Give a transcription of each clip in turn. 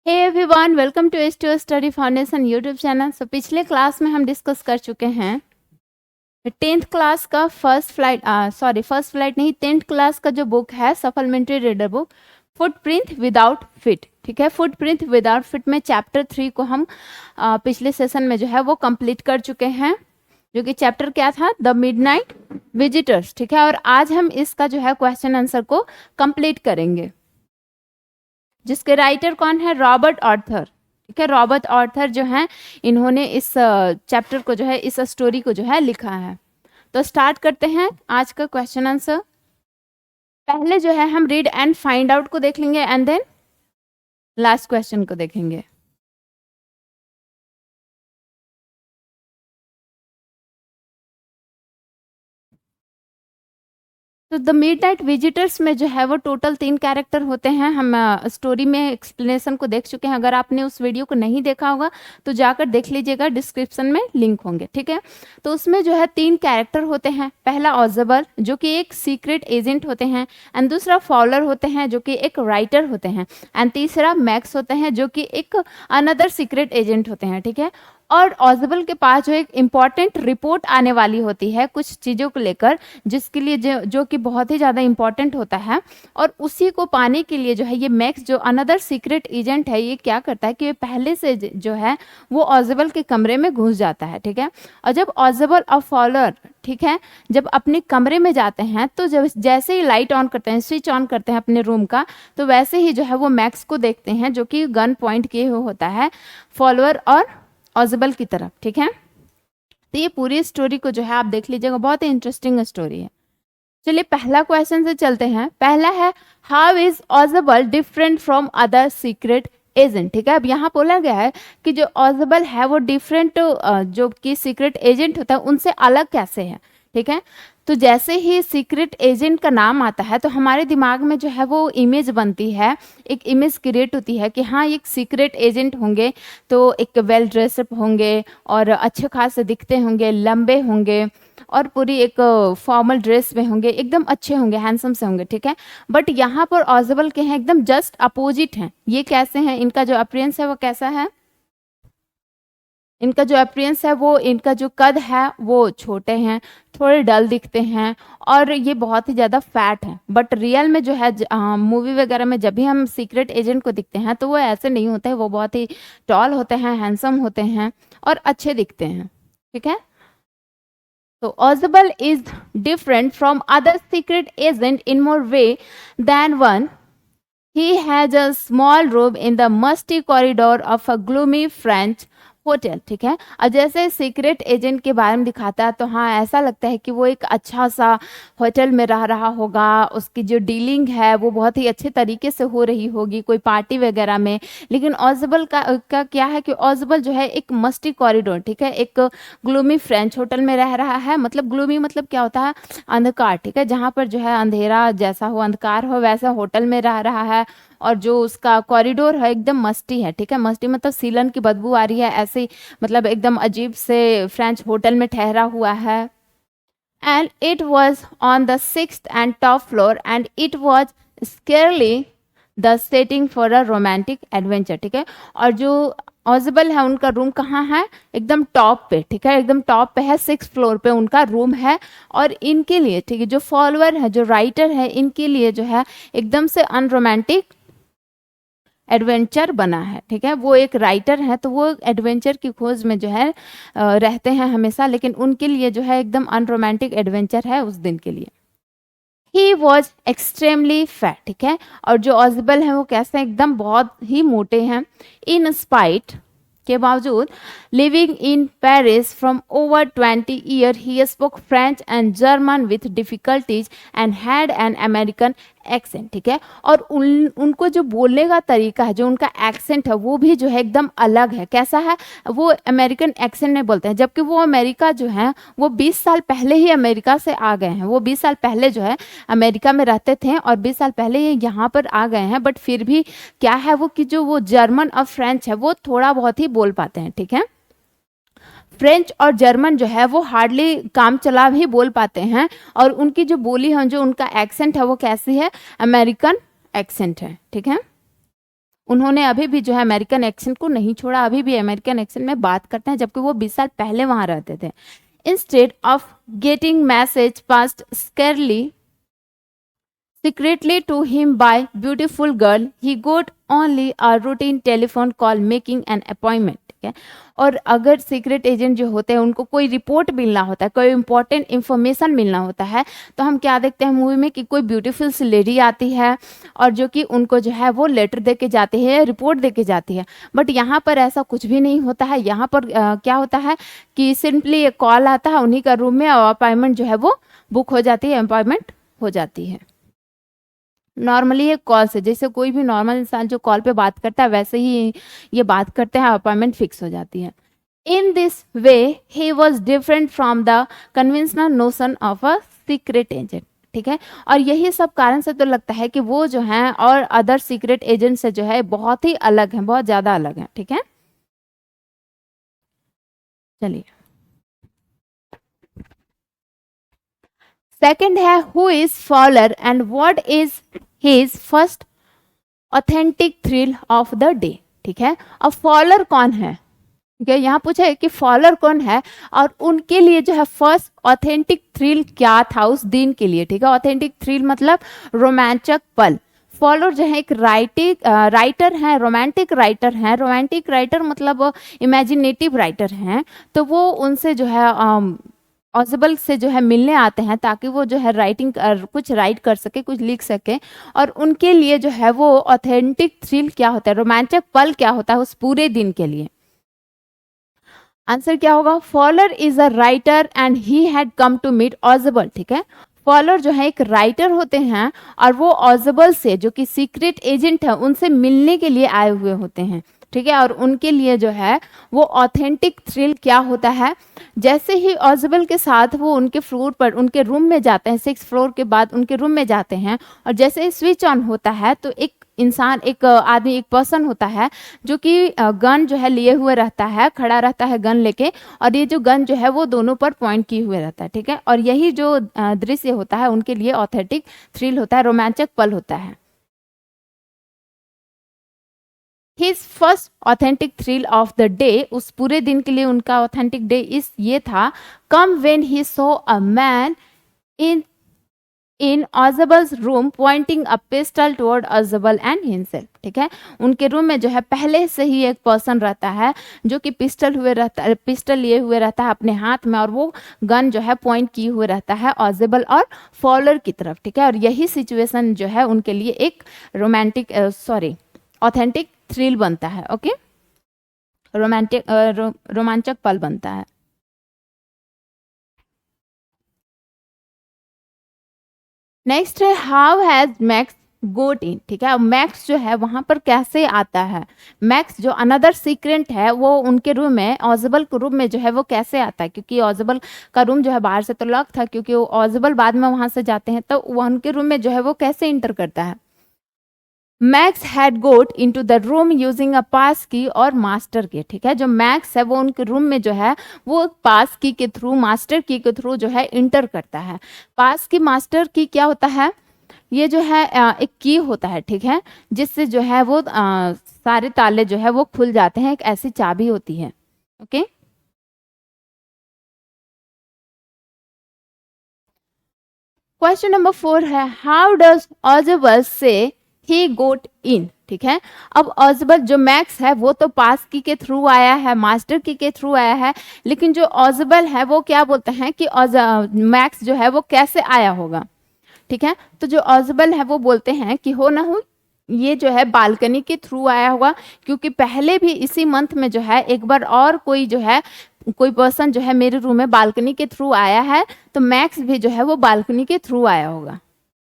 Hey everyone, welcome to H2O study foundation YouTube channel. पिछले class में हम discuss कर चुके हैं 10th क्लास का फर्स्ट फ्लाइट नहीं, 10th क्लास का जो बुक है supplementary reader book footprint without fit. ठीक है, फुटप्रिंट विदाउट फिट में चैप्टर 3 को हम पिछले सेशन में जो है वो कंप्लीट कर चुके हैं, जो कि चैप्टर क्या था, द मिडनाइट विजिटर्स। ठीक है, और आज हम इसका जो है क्वेश्चन आंसर को कंप्लीट करेंगे, जिसके राइटर कौन है, रॉबर्ट ऑर्थर। ठीक है, रॉबर्ट ऑर्थर जो है इन्होंने इस चैप्टर को जो है, इस स्टोरी को जो है लिखा है। तो स्टार्ट करते हैं आज का क्वेश्चन आंसर। पहले जो है हम रीड एंड फाइंड आउट को देख लेंगे एंड देन लास्ट क्वेश्चन को देखेंगे। तो द मिडनाइट विजिटर्स में जो है वो टोटल 3 कैरेक्टर होते हैं। हम स्टोरी में एक्सप्लेनेशन को देख चुके हैं। अगर आपने उस वीडियो को नहीं देखा होगा तो जाकर देख लीजिएगा, डिस्क्रिप्शन में लिंक होंगे। ठीक है, तो उसमें जो है 3 कैरेक्टर होते हैं। पहला ऑजबल जो कि एक सीक्रेट एजेंट होते हैं, एंड दूसरा फॉलोअर होते हैं जो कि एक राइटर होते हैं, एंड तीसरा मैक्स होते हैं जो कि एक अनदर सीक्रेट एजेंट होते हैं। ठीक है, और ऑजबल के पास जो एक इम्पॉर्टेंट रिपोर्ट आने वाली होती है कुछ चीज़ों को लेकर, जिसके लिए जो कि बहुत ही ज़्यादा इम्पॉर्टेंट होता है, और उसी को पाने के लिए जो है ये मैक्स जो अनदर सीक्रेट एजेंट है, ये क्या करता है कि ये पहले से जो है वो ऑजबल के कमरे में घुस जाता है। ठीक है, और जब ऑजबल और फॉलोअर, ठीक है, जब अपने कमरे में जाते हैं तो जब जैसे ही लाइट ऑन करते हैं, स्विच ऑन करते हैं अपने रूम का, तो वैसे ही जो है वो मैक्स को देखते हैं जो कि गन पॉइंट किए हुए होता है फॉलोअर और ऑजबल की तरफ। ठीक है, तो ये पूरी स्टोरी को जो है आप देख लीजिएगा, बहुत ही इंटरेस्टिंग स्टोरी है। चलिए पहला क्वेश्चन से चलते हैं। पहला है, how is Ausable different from other secret agent. ठीक है, अब यहाँ बोला गया है कि जो ऑजबल है वो डिफरेंट जो कि सीक्रेट एजेंट होता है उनसे अलग कैसे है। ठीक है, तो जैसे ही सीक्रेट एजेंट का नाम आता है तो हमारे दिमाग में जो है वो इमेज बनती है, एक इमेज क्रिएट होती है कि हाँ एक सीक्रेट एजेंट होंगे तो एक वेल ड्रेसअप होंगे और अच्छे खासे दिखते होंगे, लंबे होंगे और पूरी एक फॉर्मल ड्रेस में होंगे, एकदम अच्छे होंगे, हैंडसम से होंगे। ठीक है, बट यहाँ पर ऑजबल के हैं एकदम जस्ट अपोजिट हैं। ये कैसे हैं, इनका जो अपीयरेंस है वो कैसा है, इनका जो अपीयरेंस है वो, इनका जो कद है वो छोटे हैं, थोड़े डल दिखते हैं और ये बहुत ही ज़्यादा फैट है। बट रियल में जो है मूवी वगैरह में जब भी हम सीक्रेट एजेंट को दिखते हैं तो वो ऐसे नहीं होते हैं, वो बहुत ही टॉल होते हैं, हैंडसम होते हैं और अच्छे दिखते हैं। ठीक है, तो Ausable is different from other secret agent in more way than one. He has a small room in the musty corridor of a gloomy French hotel. ठीक है, और जैसे सीक्रेट एजेंट के बारे में दिखाता है तो हाँ ऐसा लगता है कि वो एक अच्छा सा होटल में रह रहा होगा, उसकी जो डीलिंग है वो बहुत ही अच्छे तरीके से हो रही होगी कोई पार्टी वगैरह में। लेकिन ऑजबल का क्या है कि ऑजबल जो है एक मस्टी कॉरिडोर, ठीक है, एक ग्लूमी फ्रेंच होटल में रह रहा है। मतलब ग्लूमी मतलब क्या होता है, अंधकार। ठीक है, जहाँ पर जो है अंधेरा जैसा हो, अंधकार हो, वैसा होटल में रह रहा है। और जो उसका कॉरिडोर है एकदम मस्टी है। ठीक है, मस्टी मतलब सीलन की बदबू आ रही है, ऐसे मतलब एकदम अजीब से फ्रेंच होटल में ठहरा हुआ है। And it was on the 6th and top floor and it was scarcely the setting for a romantic adventure. ठीक है, और जो ऑजबल है उनका रूम कहाँ है, एकदम टॉप पे। ठीक है, एकदम टॉप पे है, 6th फ्लोर पे उनका रूम है। और इनके लिए, ठीक है, जो फॉलोअर है, जो राइटर है, इनके लिए जो है एकदम से अनरोमांटिक एडवेंचर बना है। ठीक है, वो एक राइटर है तो वो एडवेंचर की खोज में जो है रहते हैं हमेशा, लेकिन उनके लिए जो है एकदम अनरोमांटिक एडवेंचर है उस दिन के लिए। He was extremely fat. ठीक है, और जो ऑजबल है वो कैसे, एकदम बहुत ही मोटे हैं। इन स्पाइट के बावजूद, living in Paris from over 20 year, he spoke French and German with difficulties and had an American accent. ठीक है, और उनको जो बोलने का तरीका है, जो उनका एक्सेंट है वो भी जो है एकदम अलग है। कैसा है, वो अमेरिकन एक्सेंट में बोलते हैं, जबकि वो अमेरिका जो है वो 20 साल पहले ही अमेरिका से आ गए हैं। वो 20 साल पहले जो है अमेरिका में रहते थे और 20 साल पहले ये यहाँ पर आ गए हैं। बट फिर भी क्या है वो कि जो वो जर्मन और फ्रेंच है वो थोड़ा बहुत ही बोल पाते हैं। ठीक है, फ्रेंच और जर्मन जो है वो हार्डली काम चला भी बोल पाते हैं, और उनकी जो बोली है, जो उनका एक्सेंट है वो कैसी है, अमेरिकन एक्सेंट है। ठीक है, उन्होंने अभी भी जो है अमेरिकन एक्सेंट को नहीं छोड़ा, अभी भी अमेरिकन एक्सेंट में बात करते हैं, जबकि वो 20 साल पहले वहां रहते थे। Instead of getting message past scarcely secretly to him by beautiful girl, he got only a routine telephone call making an appointment। ठीक है, और अगर सीक्रेट एजेंट जो होते हैं उनको कोई रिपोर्ट मिलना होता है, कोई इंपॉर्टेंट इंफॉर्मेशन मिलना होता है, तो हम क्या देखते हैं मूवी में कि कोई ब्यूटीफुल सी लेडी आती है और जो कि उनको जो है वो लेटर दे के जाती है, रिपोर्ट दे के जाती है। बट यहाँ पर ऐसा कुछ भी नहीं होता है। यहाँ पर क्या होता है कि सिंपली एक कॉल आता है उन्हीं का रूम में और अपॉइंटमेंट जो है वो बुक हो जाती है, अपॉइंटमेंट हो जाती है। नॉर्मली एक कॉल से, जैसे कोई भी नॉर्मल इंसान जो कॉल पे बात करता है वैसे ही ये बात करते हैं, अपॉइंटमेंट फिक्स हो जाती है। In this way he was different from the conventional notion of a secret agent. ठीक है, और यही सब कारण से तो लगता है कि वो जो है और अदर सीक्रेट एजेंट से जो है बहुत ही अलग है, बहुत ज्यादा अलग है। ठीक है, चलिए सेकंड है who is Fowler and what is his first authentic thrill of the day. ठीक है, अब फॉलर कौन है, ठीक है, यहाँ पूछे कि फॉलर कौन है और उनके लिए जो है फर्स्ट ऑथेंटिक थ्रिल क्या था उस दिन के लिए। ठीक है, ऑथेंटिक थ्रिल मतलब रोमांचक पल। फॉलर जो है एक राइटर हैं, रोमांटिक राइटर हैं। रोमांटिक राइटर मतलब इमेजिनेटिव राइटर हैं, तो वो उनसे जो है ऑजिबल से जो है मिलने आते हैं ताकि वो जो है राइटिंग कुछ राइट कर सके, कुछ लिख सके, और उनके लिए जो है वो ऑथेंटिक थ्रिल क्या होता है, रोमांचक पल क्या होता है उस पूरे दिन के लिए। आंसर क्या होगा, Fowler is a writer and he had come to meet Ausable. ठीक है, फॉलर जो है एक राइटर होते हैं और वो ऑजिबल से, जो कि सीक्रेट एजेंट है, उनसे मिलने के लिए आए हुए होते हैं। ठीक है, और उनके लिए जो है वो ऑथेंटिक थ्रिल क्या होता है, जैसे ही ऑजिबल के साथ वो उनके फ्लोर पर, उनके रूम में जाते हैं, 6 फ्लोर के बाद उनके रूम में जाते हैं, और जैसे ही स्विच ऑन होता है तो एक इंसान, एक आदमी, एक पर्सन होता है जो कि गन जो है लिए हुए रहता है, खड़ा रहता है गन लेके, और ये जो गन जो है वो दोनों पर पॉइंट किए हुए रहता है। ठीक है, और यही जो दृश्य होता है उनके लिए ऑथेंटिक थ्रिल होता है, रोमांचक पल होता है। His first authentic thrill of the day, उस पूरे दिन के लिए उनका ऑथेंटिक डे इस ये था, come when he saw a man in Ausable's room pointing a pistol toward Ausable and himself. ठीक है, उनके रूम में जो है पहले से ही एक पर्सन रहता है जो कि पिस्टल लिए हुए रहता है अपने हाथ में, और वो गन जो है पॉइंट किए हुए रहता है ऑजबल और फॉलर की तरफ। ठीक है, और यही सिचुएशन जो है उनके लिए एक ऑथेंटिक थ्रिल बनता है। ओके, रोमांचक पल बनता है। नेक्स्ट है हाउ हैज मैक्स गोट इन। ठीक है, मैक्स जो है वहां पर कैसे आता है, मैक्स जो अनदर सीक्रेट है वो उनके रूम में, ऑजिबल के रूम में जो है वो कैसे आता है, क्योंकि ऑजिबल का रूम जो है बाहर से तो लॉक था, क्योंकि वो ऑजिबल बाद में वहां से जाते हैं, तो वो उनके रूम में जो है वो कैसे इंटर करता है। Max had got into the room using a pass key और मास्टर की। ठीक है, जो मैक्स है वो उनके रूम में जो है वो पास की के थ्रू, मास्टर की के थ्रू जो है इंटर करता है। पास की, मास्टर की क्या होता है, ये जो है एक की होता है। ठीक है, जिससे जो है वो सारे ताले जो है वो खुल जाते हैं, एक ऐसी चाबी होती है। ओके, क्वेश्चन नंबर 4 है हाउ डज ऑजिबल से ही गोट इन। ठीक है, अब ऑजिबल जो मैक्स है वो तो पास की के थ्रू आया है, मास्टर की के थ्रू आया है, लेकिन जो ऑजिबल है वो क्या बोलते हैं कि मैक्स जो है वो कैसे आया होगा। ठीक है, तो जो ऑजिबल है वो बोलते हैं कि हो ना हो ये जो है बालकनी के थ्रू आया होगा, क्योंकि पहले भी इसी मंथ में जो है एक बार और कोई जो है, कोई पर्सन जो है मेरे रूम में बालकनी के थ्रू आया है, तो मैक्स भी जो है वो बालकनी के थ्रू आया होगा।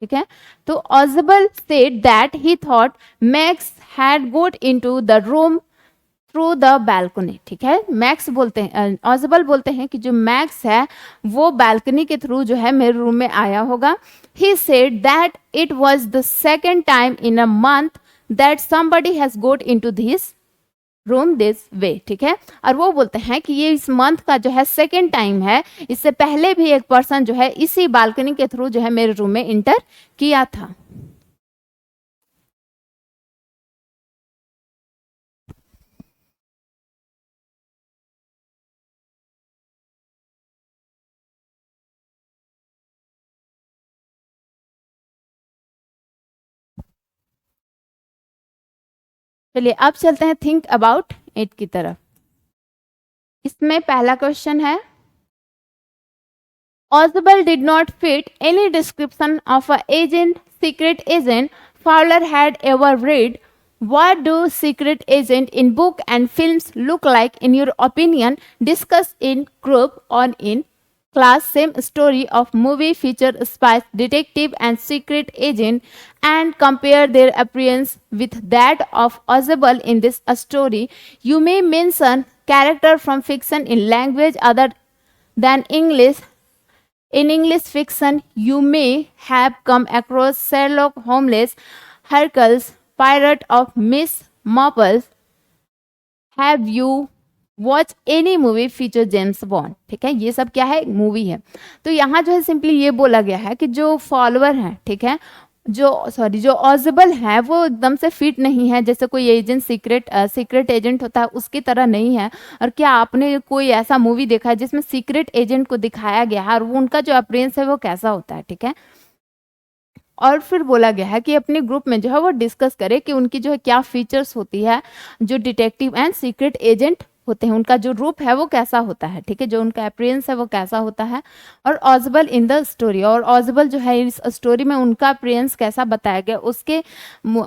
ठीक है, तो Ausable said that he thought Max had got into the room through the balcony. ठीक है, मैक्स बोलते हैं, ऑजिबल बोलते हैं कि जो मैक्स है वो बैल्कनी के थ्रू जो है मेरे रूम में आया होगा। He said that it was the second time in a month that somebody has got into this room this way. ठीक है, और वो बोलते हैं कि ये इस मंथ का जो है सेकेंड टाइम है, इससे पहले भी एक पर्सन जो है इसी बालकनी के थ्रू जो है मेरे रूम में इंटर किया था। चलिए अब चलते हैं थिंक अबाउट इट की तरफ। इसमें पहला क्वेश्चन है, Oswald did not fit any description of a secret agent Fowler had ever read. What do secret agent in book and films look like in your opinion? Discuss in group or in class. Same story of movie feature spy, detective and secret agent and compare their appearance with that of Oswald in this story. You may mention character from fiction in language other than English. In English fiction, you may have come across Sherlock Holmes, Hercules, Pirate of Miss Marple. Have you watch any movie feature James bond? ठीक है, ये सब क्या है, movie है। तो यहाँ जो है सिंपली ये बोला गया है कि जो फॉलोअर हैं, ठीक है, जो ऑजिबल है वो एकदम से फिट नहीं है, जैसे कोई एजेंट सीक्रेट एजेंट होता है उसकी तरह नहीं है। और क्या आपने कोई ऐसा मूवी देखा है जिसमें सीक्रेट एजेंट को दिखाया गया है और वो उनका जो अपीयरेंस है वो कैसा होता है? ठीक है, और फिर बोला गया है कि अपने ग्रुप में जो है वो डिस्कस करे कि उनकी जो है क्या फीचर्स होती है, जो डिटेक्टिव एंड सीक्रेट एजेंट होते हैं उनका जो रूप है वो कैसा होता है। ठीक है, जो उनका अपीयरेंस है वो कैसा होता है। और ऑजिबल इन द स्टोरी, और ऑजिबल जो है इस स्टोरी में उनका अपीयरेंस कैसा बताया गया, उसके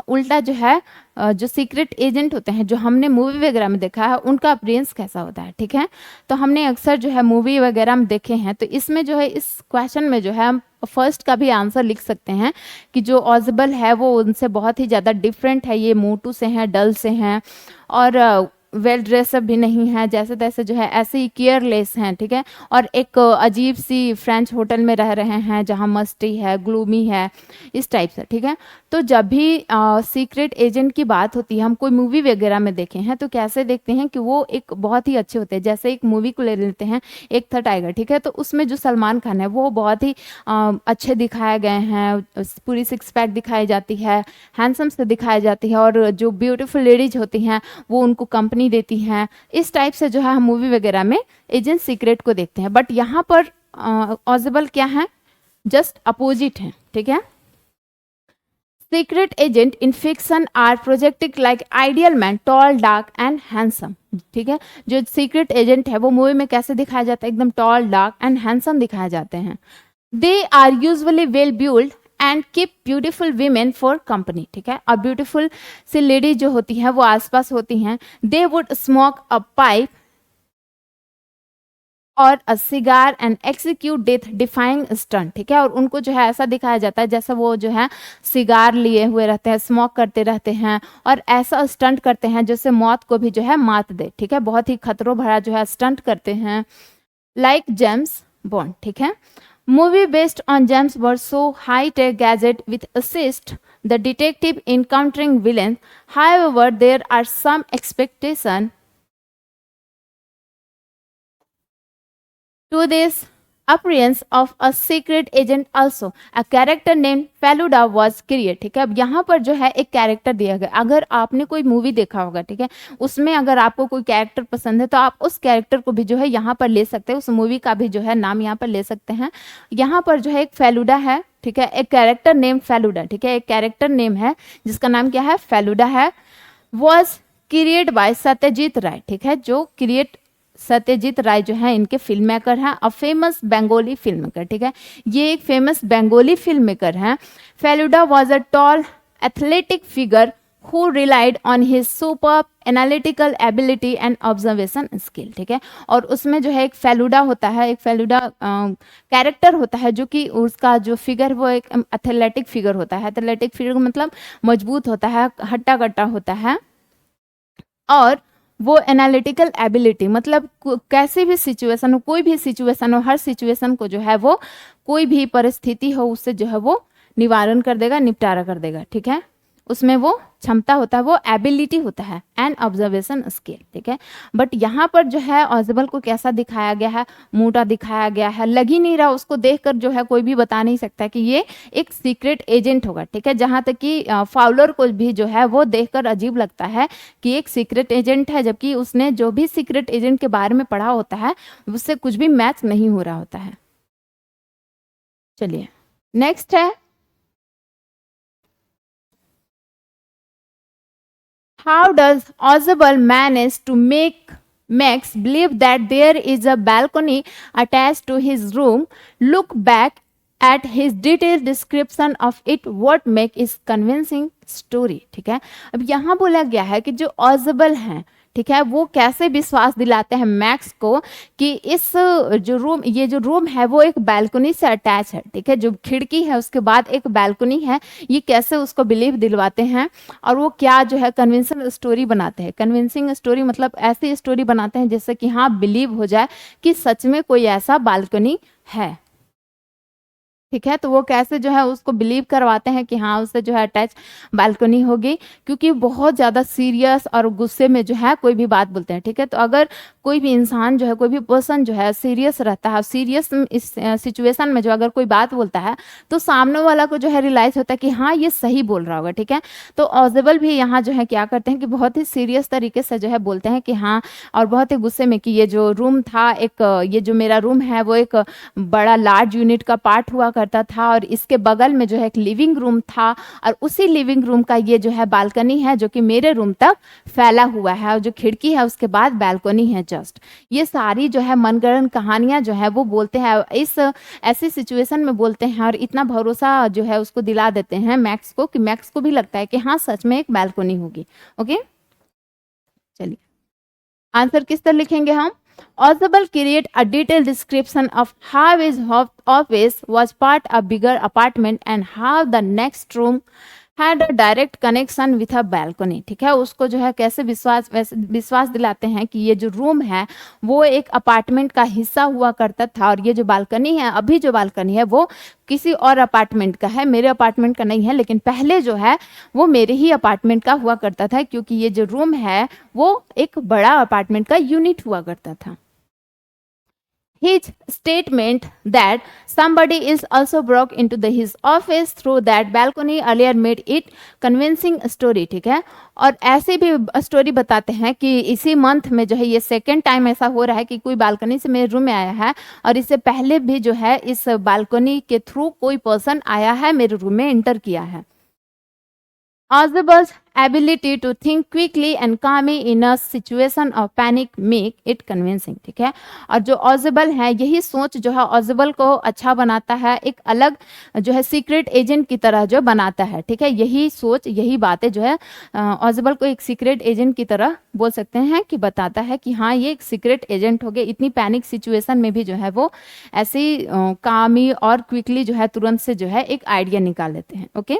उल्टा जो है जो सीक्रेट एजेंट होते हैं जो हमने मूवी वगैरह में देखा है उनका अपीयरेंस कैसा होता है। ठीक है, तो हमने अक्सर जो है मूवी वगैरह में देखे हैं, तो इसमें जो है इस क्वेश्चन में जो है हम फर्स्ट का भी आंसर लिख सकते हैं कि जो ऑजिबल है वो उनसे बहुत ही ज़्यादा डिफरेंट है, ये मोटू से हैं, डल से हैं और वेल ड्रेसअप भी नहीं है, जैसे तैसे जो है ऐसे ही केयरलेस हैं। ठीक है, और एक अजीब सी फ्रेंच होटल में रह रहे हैं जहाँ मस्टी है, ग्लूमी है, इस टाइप से। ठीक है, तो जब भी सीक्रेट एजेंट की बात होती है, हम कोई मूवी वगैरह में देखे हैं तो कैसे देखते हैं कि वो एक बहुत ही अच्छे होते हैं। जैसे एक मूवी को ले लेते हैं, एक था टाइगर। ठीक है, तो उसमें जो सलमान खान है वो बहुत ही अच्छे दिखाए गए हैं, पूरी सिक्स पैक दिखाई जाती है, हैंडसम से दिखाई जाती है, और जो ब्यूटीफुल लेडीज होती हैं वो उनको कंपनी देती हैं। इस टाइप से जो है हम मूवी वगैरह में एजेंट सीक्रेट को देखते हैं। बट यहाँ पर ऑजिबल क्या है, जस्ट अपोजिट है। ठीक है, secret agent in fiction are projected like ideal man, tall, dark and handsome. ठीक है, जो सीक्रेट एजेंट है वो मूवी में कैसे दिखाया जाता है, एकदम टॉल, डार्क एंड हैंडसम दिखाए जाते हैं। They are usually well build and keep beautiful women for company. ठीक है, और ब्यूटीफुल सी लेडी जो होती हैं वो आसपास होती हैं। They would smoke a pipe और a cigar and execute death defying stunt. ठीक है, और उनको जो है ऐसा दिखाया जाता है जैसे वो जो है सिगार लिए हुए रहते हैं, स्मोक करते रहते हैं और ऐसा स्टंट करते हैं जिससे मौत को भी जो है मात दे। ठीक है, बहुत ही खतरों भरा जो है स्टंट करते हैं, लाइक जेम्स बॉन्ड। ठीक है, movie based on James Bond so high-tech gadget with assist the detective encountering villains. However, there are some expectation to this appearance of a secret agent also. A character named Feluda was created. ठीक है, अब यहाँ पर जो है एक character दिया गया। अगर आपने कोई मूवी देखा होगा, ठीक है, उसमें अगर आपको कोई कैरेक्टर पसंद है तो आप उस कैरेक्टर को भी जो है यहाँ पर ले सकते हैं, उस मूवी का भी जो है नाम यहाँ पर ले सकते हैं। यहाँ पर जो है एक फेलुडा है। ठीक है, एक कैरेक्टर नेम फेलुडा। ठीक है, एक कैरेक्टर नेम है जिसका नाम क्या है, फेलुडा है। वॉज क्रिएट बाय सत्यजीत राय। ठीक है, जो क्रिएट सत्यजीत राय जो है इनके फिल्म मेकर हैं, a famous Bengali film maker. ठीक है, ये एक फेमस बंगाली फिल्म मेकर हैं। Feluda was a tall athletic figure who relied on his superb analytical ability and observation skill। ठीक है, और उसमें जो है एक फेलुडा होता है, एक फेलुडा कैरेक्टर होता है जो कि उसका जो फिगर वो एक एथलेटिक फिगर होता है। एथलेटिक फिगर मतलब मजबूत होता है, हट्टा कट्टा होता है, और वो एनालिटिकल एबिलिटी मतलब कैसे भी सिचुएशन हो, कोई भी सिचुएशन हो, हर सिचुएशन को जो है वो कोई भी परिस्थिति हो उससे जो है वो निवारण कर देगा, निपटारा कर देगा। ठीक है, उसमें वो क्षमता होता है, वो एबिलिटी होता है, एंड ऑब्जर्वेशन स्किल। ठीक है, बट यहाँ पर जो है ऑजिबल को कैसा दिखाया गया है, मोटा दिखाया गया है, लग ही नहीं रहा, उसको देखकर जो है कोई भी बता नहीं सकता कि ये एक सीक्रेट एजेंट होगा। ठीक है, जहाँ तक कि फाउलर को भी जो है वो देखकर अजीब लगता है कि एक सीक्रेट एजेंट है, जबकि उसने जो भी सीक्रेट एजेंट के बारे में पढ़ा होता है उससे कुछ भी मैच नहीं हो रहा होता है। चलिए नेक्स्ट है, How does Ozable manage to make Max believe that there is a balcony attached to his room? Look back at his detailed description of it. What make is convincing story. ठीक है, अब यहाँ बोला गया है कि जो ऑजबल हैं, ठीक है, वो कैसे विश्वास दिलाते हैं मैक्स को कि इस जो रूम, ये जो रूम है वो एक बालकनी से अटैच है, ठीक है, जो खिड़की है उसके बाद एक बालकनी है, ये कैसे उसको बिलीव दिलवाते हैं और वो क्या जो है कन्विंसिंग स्टोरी बनाते हैं। कन्विंसिंग स्टोरी मतलब ऐसी स्टोरी बनाते हैं जिससे कि हाँ बिलीव हो जाए कि सच में कोई ऐसा बालकनी है, ठीक है। तो वो कैसे जो है उसको बिलीव करवाते हैं कि हाँ उससे जो है अटैच बालकनी होगी, क्योंकि बहुत ज़्यादा सीरियस और गुस्से में जो है कोई भी बात बोलते हैं, ठीक है। तो अगर कोई भी इंसान जो है, कोई भी पर्सन जो है सीरियस रहता है, सीरियस इस सिचुएशन में जो अगर कोई बात बोलता है तो सामने वाला को जो है रियलाइज होता है कि हाँ ये सही बोल रहा होगा, ठीक है। तो ऑजेबल भी यहाँ जो है क्या करते हैं कि बहुत ही सीरियस तरीके से जो है बोलते हैं कि हाँ, और बहुत ही गुस्से में कि ये जो रूम था, एक ये जो मेरा रूम है वो एक बड़ा लार्ज यूनिट का पार्ट हुआ करता था और इसके बगल में जो है एक लिविंग रूम था और उसी लिविंग रूम का ये जो है बालकनी है जो कि मेरे रूम तक फैला हुआ है और जो खिड़की है उसके बाद बालकनी है जस्ट। ये सारी जो है मनगढ़ंत कहानियां जो है वो बोलते हैं, इस ऐसी सिचुएशन में बोलते हैं और इतना भरोसा जो है उसको दिला देते हैं मैक्स को कि मैक्स को भी लगता है कि हाँ सच में एक बालकनी होगी। ओके, चलिए आंसर किस तरह लिखेंगे हम। Ozable create a detailed description of how his office was part of a bigger apartment and how the next room had a direct connection with a balcony। ठीक है, उसको जो है कैसे विश्वास दिलाते हैं कि ये जो रूम है वो एक अपार्टमेंट का हिस्सा हुआ करता था और ये जो बालकनी है, अभी जो बालकनी है वो किसी और अपार्टमेंट का है, मेरे अपार्टमेंट का नहीं है, लेकिन पहले जो है वो मेरे ही अपार्टमेंट का हुआ करता था, क्योंकि ये जो रूम है वो एक बड़ा अपार्टमेंट का यूनिट हुआ करता था। His statement that somebody is also broke into his office through that balcony earlier made it convincing story। ठीक है, और ऐसे भी स्टोरी बताते हैं कि इसी मंथ में जो है ये सेकेंड टाइम ऐसा हो रहा है कि कोई बालकनी से मेरे रूम में आया है और इससे पहले भी जो है इस बालकनी के थ्रू कोई पर्सन आया है, मेरे रूम में एंटर किया है। Ozable's ability to think quickly and calmly in a situation of panic make it convincing। ठीक है, और जो ऑजेबल है यही सोच जो है ऑजेबल को अच्छा बनाता है, एक अलग जो है सीक्रेट एजेंट की तरह जो बनाता है। ठीक है, यही सोच, यही बातें जो है ऑजेबल को एक सीक्रेट एजेंट की तरह बोल सकते हैं कि बताता है कि हाँ ये एक सीक्रेट एजेंट हो गया। इतनी पैनिक सिचुएशन में भी जो है वो ऐसी कामी और क्विकली जो है तुरंत से जो है एक आइडिया निकाल लेते हैं। ओके,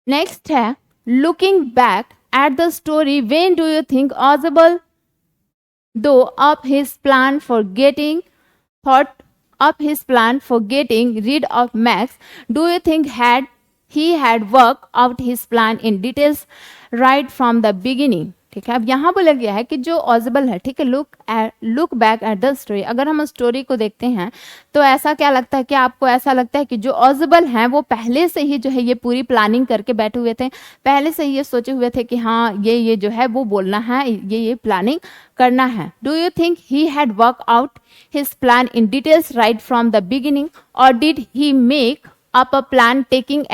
नेक्स्ट है looking back at the story, when do you think Ausable thought of his plan for getting thought of his plan for getting rid of Max, do you think he had worked out his plan in details right from the beginning? ठीक है, अब यहाँ बोला गया है कि जो ऑजेबल है, ठीक है, look back at the story, अगर हम स्टोरी को देखते हैं तो ऐसा क्या लगता है कि आपको ऐसा लगता है कि जो ऑजेबल हैं वो पहले से ही जो है ये पूरी प्लानिंग करके बैठे हुए थे, पहले से ही ये सोचे हुए थे कि हाँ ये जो है वो बोलना है, ये प्लानिंग करना है। Do you think he had work out his plan in details right from the beginning और did he make up a plan taking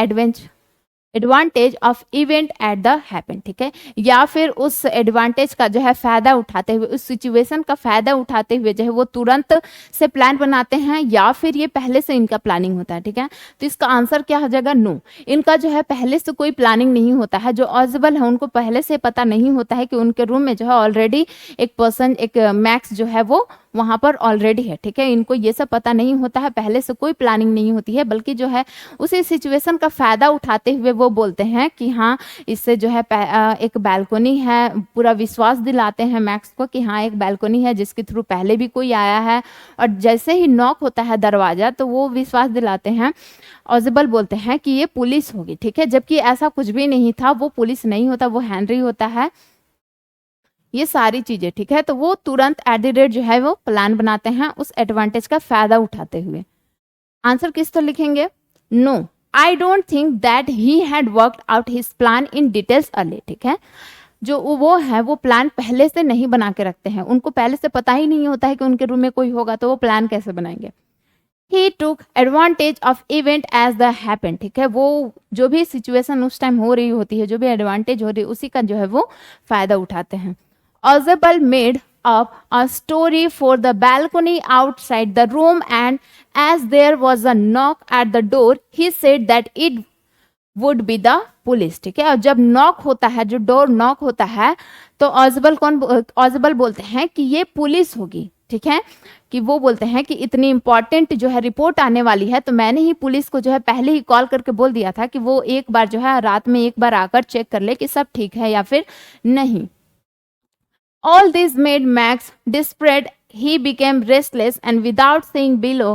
advantage of event at the happen? ठीक है, या फिर उस एडवांटेज का जो है फायदा उठाते हुए, उस सिचुएशन का फायदा उठाते हुए जो है वो तुरंत से प्लान बनाते हैं, या फिर ये पहले से इनका प्लानिंग होता है। ठीक है, तो इसका आंसर क्या हो जाएगा, नो। इनका जो है पहले से कोई प्लानिंग नहीं होता है। जो ऑजेबल है उनको पहले से पता नहीं होता है कि उनके रूम में जो है ऑलरेडी एक पर्सन, एक मैक्स जो है वो वहां पर ऑलरेडी है। ठीक है, इनको ये सब पता नहीं होता है, पहले से कोई प्लानिंग नहीं होती है, बल्कि जो है उसी सिचुएशन का फायदा उठाते हुए वो बोलते हैं कि हाँ इससे जो है एक बालकनी है, पूरा विश्वास दिलाते हैं मैक्स को कि हाँ एक बालकनी है जिसके थ्रू पहले भी कोई आया है, और जैसे ही नॉक होता है दरवाजा तो वो विश्वास दिलाते हैं, ऑजेबल बोलते हैं कि ये पुलिस होगी। ठीक है, जबकि ऐसा कुछ भी नहीं था, वो पुलिस नहीं होता, वो हेनरी होता है, ये सारी चीजें। ठीक है, तो वो तुरंत एट द रेट जो है वो प्लान बनाते हैं उस एडवांटेज का फायदा उठाते हुए। आंसर किस तरह लिखेंगे, no, I don't think that he had worked out his plan in details early. ठीक है, जो वो है वो प्लान पहले से नहीं बना के रखते हैं, उनको पहले से पता ही नहीं होता है कि उनके रूम में कोई होगा, तो वो प्लान कैसे बनाएंगे। He took advantage of event as the happen, ठीक है, वो जो भी सिचुएशन उस टाइम हो रही होती है, जो भी एडवांटेज हो रही है, उसी का जो है वो फायदा उठाते हैं. ऑजेबल made up a story for the balcony outside the room, and as there was a knock at the door, he said that it would be the police. ठीक है, और जब नॉक होता है, जो डोर नॉक होता है, तो ऑजेबल बोलते हैं कि ये पुलिस होगी. ठीक है, कि वो बोलते हैं कि इतनी इंपॉर्टेंट जो है रिपोर्ट आने वाली है, तो मैंने ही पुलिस को जो है पहले ही कॉल करके बोल दिया था कि वो एक बार जो है रात में एक बार आकर चेक कर ले कि सब ठीक है या फिर नहीं. All this made Max desperate. He became restless and without seeing below,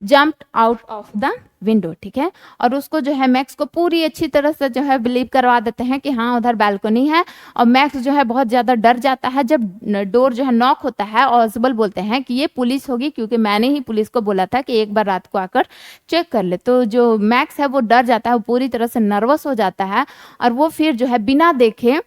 jumped out of the window. ठीक है, और उसको जो है मैक्स को पूरी अच्छी तरह से जो है बिलीव करवा देते हैं कि हाँ उधर बालकनी है, और मैक्स जो है बहुत ज़्यादा डर जाता है जब डोर जो है नॉक होता है. और ऑज़बल बोलते हैं कि ये पुलिस होगी क्योंकि मैंने ही पुलिस को बोला था कि एक बार रात को आकर चेक कर ले. तो जो मैक्स है वो डर जाता है, वो पूरी तरह से नर्वस हो जाता है, और वो फिर जो है बिना देखे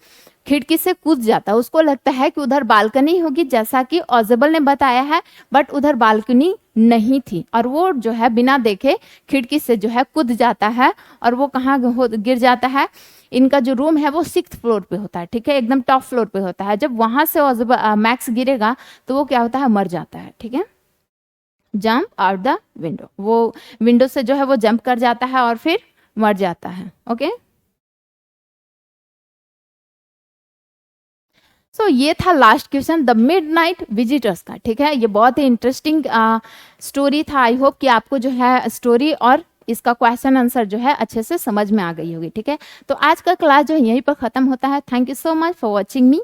खिड़की से कूद जाता है. उसको लगता है कि उधर बालकनी होगी जैसा कि ऑजेबल ने बताया है, बट उधर बालकनी नहीं थी, और वो जो है बिना देखे खिड़की से जो है कूद जाता है. और वो कहाँ गिर जाता है, इनका जो रूम है वो 6th फ्लोर पे होता है. ठीक है, एकदम टॉप फ्लोर पे होता है. जब वहां से मैक्स गिरेगा तो वो क्या होता है, मर जाता है. ठीक है, जंप आउट द विंडो, वो विंडो से जो है वो जंप कर जाता है और फिर मर जाता है. ओके, सो ये था last question, the midnight visitors का. ठीक है, ये बहुत ही इंटरेस्टिंग स्टोरी था. आई होप कि आपको जो है स्टोरी और इसका क्वेश्चन आंसर जो है अच्छे से समझ में आ गई होगी. ठीक है, तो आज का क्लास जो है यहीं पर खत्म होता है. Thank you so much for watching me.